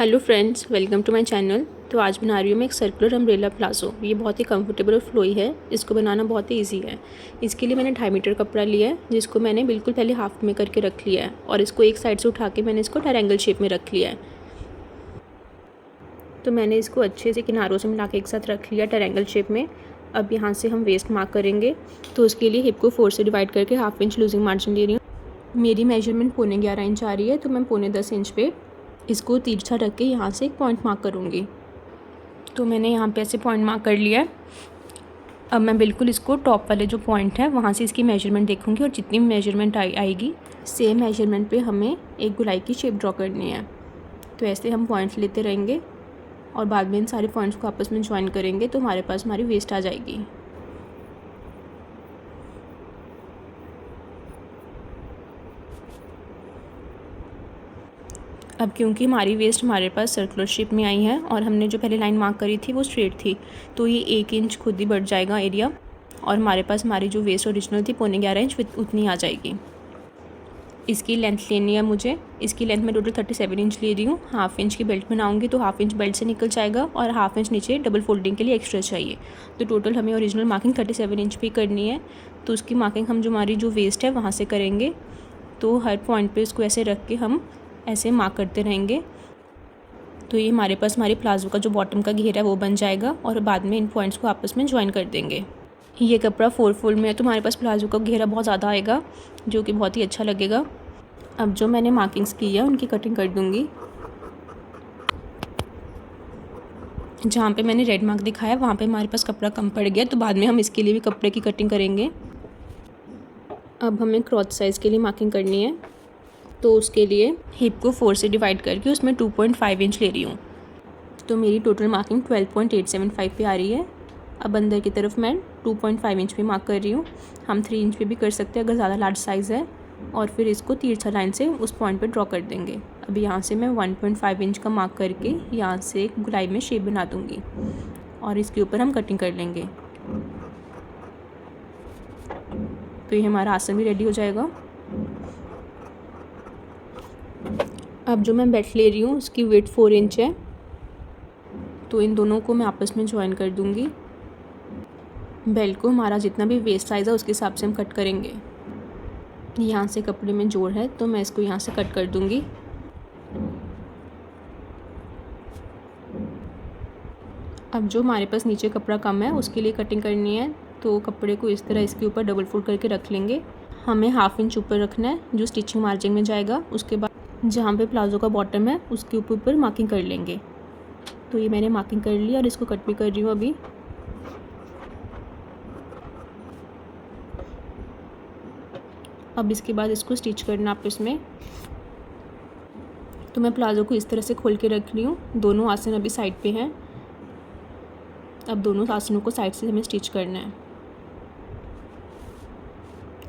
Hello friends, welcome to my channel. तो आज बना रही हूँ मैं एक सर्कुलर अम्ब्रेला प्लाजो। ये बहुत ही कंफर्टेबल और फ्लोई है। इसको बनाना बहुत ही इजी है। इसके लिए मैंने 2.5 मीटर कपड़ा लिया है, जिसको मैंने बिल्कुल पहले हाफ में करके रख लिया है और इसको एक साइड से उठा के मैंने इसको ट्रायंगल शेप में रख लिया है। तो मैंने इसको अच्छे से किनारों से मिला के एक साथ रख लिया ट्रायंगल शेप में। अब यहाँ से हम वेस्ट मार्क करेंगे। तो उसके लिए हिप को 4 से डिवाइड करके ½ इंच लूजिंग मार्जिन ले रही हूँ। मेरी मेजरमेंट 11.25 इंच आ रही है, तो मैं 10.25 इंच पे इसको तिरछा रख के यहाँ से एक पॉइंट मार्क करूँगी। तो मैंने यहाँ पे ऐसे पॉइंट मार्क कर लिया है। अब मैं बिल्कुल इसको टॉप वाले जो पॉइंट है वहाँ से इसकी मेजरमेंट देखूँगी और जितनी मेजरमेंट आएगी सेम मेजरमेंट पे हमें एक गोलाई की शेप ड्रॉ करनी है। तो ऐसे हम पॉइंट्स लेते रहेंगे और बाद में इन सारे पॉइंट्स को आपस में ज्वाइन करेंगे तो हमारे पास हमारी वेस्ट आ जाएगी। अब क्योंकि हमारी वेस्ट हमारे पास सर्कुलर शेप में आई है और हमने जो पहले लाइन मार्क करी थी वो स्ट्रेट थी, तो ये 1 इंच खुद ही बढ़ जाएगा एरिया और हमारे पास हमारी जो वेस्ट ओरिजिनल थी 11.25 इंच उतनी आ जाएगी। इसकी लेंथ लेनी है मुझे। इसकी लेंथ मैं टोटल 37 इंच ले रही हूँ। ½ इंच की बेल्ट बनाऊँगी तो ½ इंच बेल्ट से निकल जाएगा और ½ इंच नीचे डबल फोल्डिंग के लिए एक्स्ट्रा चाहिए। तो टोटल हमें ओरिजिनल मार्किंग 37 इंच पे करनी है। तो उसकी मार्किंग हम जो हमारी जो वेस्ट है वहाँ से करेंगे। तो हर पॉइंट पे इसको ऐसे रख के हम ऐसे मार्क करते रहेंगे। तो ये हमारे पास हमारे प्लाजो का जो बॉटम का घेरा है वो बन जाएगा और बाद में इन पॉइंट्स को आपस में ज्वाइन कर देंगे। ये कपड़ा 4 फोल्ड में है तो हमारे पास प्लाजो का घेरा बहुत ज़्यादा आएगा, जो कि बहुत ही अच्छा लगेगा। अब जो मैंने मार्किंग्स की है उनकी कटिंग कर दूँगी। जहाँ पे मैंने रेड मार्क दिखाया वहाँ पे हमारे पास कपड़ा कम पड़ गया, तो बाद में हम इसके लिए भी कपड़े की कटिंग करेंगे। अब हमें क्रॉच साइज़ के लिए मार्किंग करनी है, तो उसके लिए हिप को 4 से डिवाइड करके उसमें 2.5 इंच ले रही हूँ। तो मेरी टोटल मार्किंग 12.875 पे आ रही है। अब अंदर की तरफ मैं 2.5 इंच पे मार्क कर रही हूँ। हम 3 इंच पे भी कर सकते हैं अगर ज़्यादा लार्ज साइज़ है। और फिर इसको तिरछा लाइन से उस पॉइंट पे ड्रॉ कर देंगे। अब यहाँ से मैं 1.5 इंच का मार्क करके यहाँ से एक गोलाई में शेप बना दूँगी और इसके ऊपर हम कटिंग कर लेंगे। तो ये हमारा आसन भी रेडी हो जाएगा। अब जो मैं बेल्ट ले रही हूँ उसकी वेट 4 इंच है, तो इन दोनों को मैं आपस में ज्वाइन कर दूँगी। बेल्ट को हमारा जितना भी वेस्ट साइज़ है उसके हिसाब से हम कट करेंगे। यहाँ से कपड़े में जोड़ है तो मैं इसको यहाँ से कट कर दूँगी। अब जो हमारे पास नीचे कपड़ा कम है उसके लिए कटिंग करनी है, तो कपड़े को इस तरह इसके ऊपर डबल फोल्ड करके रख लेंगे। हमें ½ इंच ऊपर रखना है जो स्टिचिंग मार्जिन में जाएगा। उसके बाद जहाँ पे प्लाजो का बॉटम है उसके ऊपर मार्किंग कर लेंगे। तो ये मैंने मार्किंग कर ली और इसको कट भी कर रही हूँ अभी। अब इसके बाद इसको स्टिच करना आपस में। तो मैं प्लाजो को इस तरह से खोल के रख रही हूँ। दोनों आसन अभी साइड पे हैं। अब दोनों आसनों को साइड से हमें स्टिच करना है।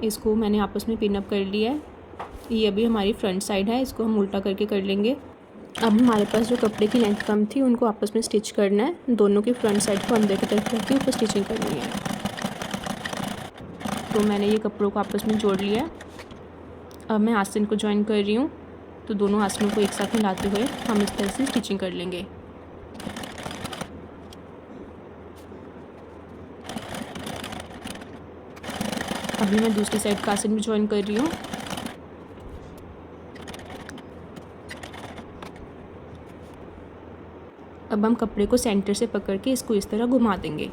इसको मैंने आपस में पिन अप कर लिया है। ये अभी हमारी फ्रंट साइड है, इसको हम उल्टा करके कर लेंगे। अब हमारे पास जो कपड़े की लेंथ कम थी उनको आपस में स्टिच करना है। दोनों की फ्रंट साइड को अंदर की तरफ रख के ऊपर स्टिचिंग करनी है। तो मैंने ये कपड़ों को आपस में जोड़ लिया है। अब मैं आसन को ज्वाइन कर रही हूँ, तो दोनों आसनों को एक साथ मिलाते हुए हम इस तरह से स्टिचिंग कर लेंगे। अभी मैं दूसरी साइड का आसन भी ज्वाइन कर रही हूँ। अब हम कपड़े को सेंटर से पकड़ के इसको इस तरह घुमा देंगे,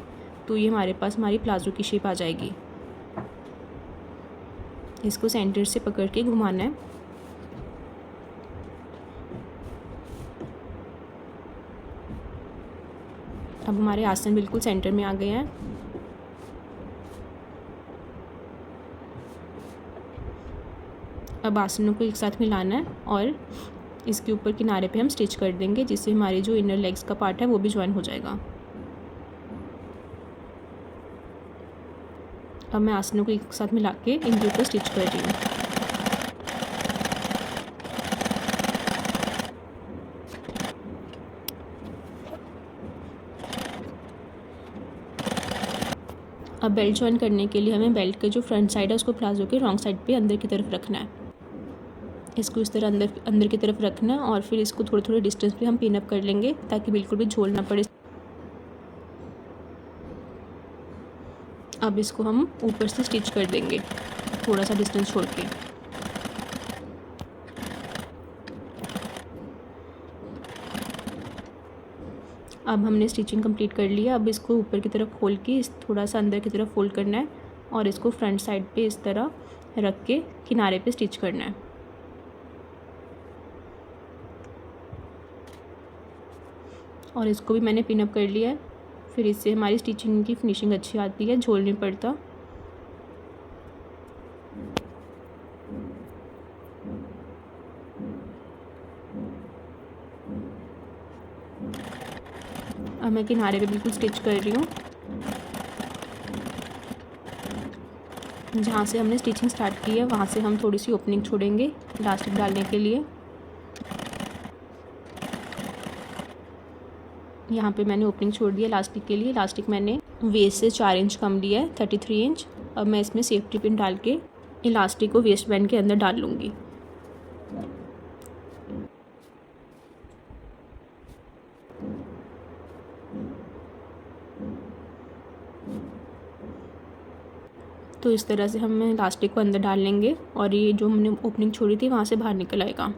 तो ये हमारे पास हमारी प्लाजो की शेप आ जाएगी। इसको सेंटर से पकड़ के घुमाना है। अब हमारे आसन बिल्कुल सेंटर में आ गए हैं। अब आसनों को एक साथ मिलाना है और इसके ऊपर किनारे पे हम स्टिच कर देंगे, जिससे हमारी जो इनर लेग्स का पार्ट है वो भी ज्वाइन हो जाएगा। अब मैं आसनों को एक साथ मिला के इनके ऊपर स्टिच कर रही हूँ। अब बेल्ट ज्वाइन करने के लिए हमें बेल्ट के जो फ्रंट साइड है उसको प्लाजो के रॉन्ग साइड पे अंदर की तरफ रखना है। इसको इस तरह अंदर अंदर की तरफ रखना है और फिर इसको थोड़े थोड़े डिस्टेंस पे हम पिन अप कर लेंगे ताकि बिल्कुल भी झोल ना पड़े। अब इसको हम ऊपर से स्टिच कर देंगे थोड़ा सा डिस्टेंस छोड़ के। अब हमने स्टिचिंग कंप्लीट कर लिया। अब इसको ऊपर की तरफ खोल के थोड़ा सा अंदर की तरफ फोल्ड करना है और इसको फ्रंट साइड पे इस तरह रख के किनारे पे स्टिच करना है। और इसको भी मैंने पिन अप कर लिया है। फिर इससे हमारी स्टिचिंग की फिनिशिंग अच्छी आती है, झोल नहीं पड़ता। अब मैं किनारे पे बिल्कुल स्टिच कर रही हूँ। जहाँ से हमने स्टिचिंग स्टार्ट की है वहाँ से हम थोड़ी सी ओपनिंग छोड़ेंगे इलास्टिक डालने के लिए। यहाँ पे मैंने ओपनिंग छोड़ दिया इलास्टिक के लिए। इलास्टिक मैंने वेस्ट से 4 इंच कम लिया है, 33 इंच। अब मैं इसमें सेफ्टी पिन डाल के इलास्टिक को वेस्ट बैंड के अंदर डाल लूँगी। तो इस तरह से हम इलास्टिक को अंदर डाल लेंगे और ये जो हमने ओपनिंग छोड़ी थी वहाँ से बाहर निकल आएगा।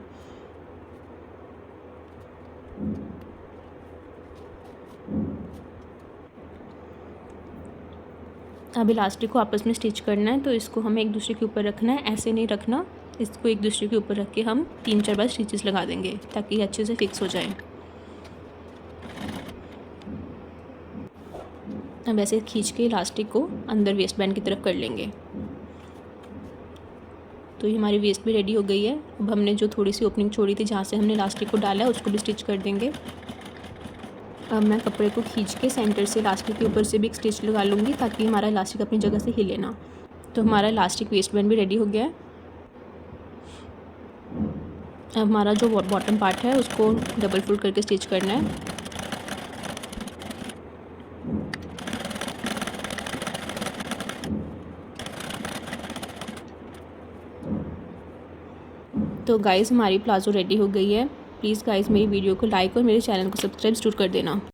अब इलास्टिक को आपस में स्टिच करना है, तो इसको हमें एक दूसरे के ऊपर रखना है, ऐसे नहीं रखना। इसको एक दूसरे के ऊपर रख के हम 3-4 बार स्टिचेस लगा देंगे ताकि ये अच्छे से फिक्स हो जाए। अब ऐसे खींच के इलास्टिक को अंदर वेस्ट बैंड की तरफ कर लेंगे। तो ये हमारी वेस्ट भी रेडी हो गई है। अब हमने जो थोड़ी सी ओपनिंग छोड़ी थी जहाँ से हमने इलास्टिक को डाला है उसको भी स्टिच कर देंगे। अब मैं कपड़े को खींच के सेंटर से इलास्टिक के ऊपर से भी एक स्टिच लगा लूँगी ताकि हमारा इलास्टिक अपनी जगह से हिले ना। तो हमारा इलास्टिक वेस्ट बैंड भी रेडी हो गया है। अब हमारा जो बॉटम पार्ट है उसको डबल फोल्ड करके स्टिच करना है। तो गाइज़ हमारी प्लाज़ो रेडी हो गई है। प्लीज़ गाइज़ मेरी वीडियो को लाइक और मेरे चैनल को सब्सक्राइब जरूर कर देना।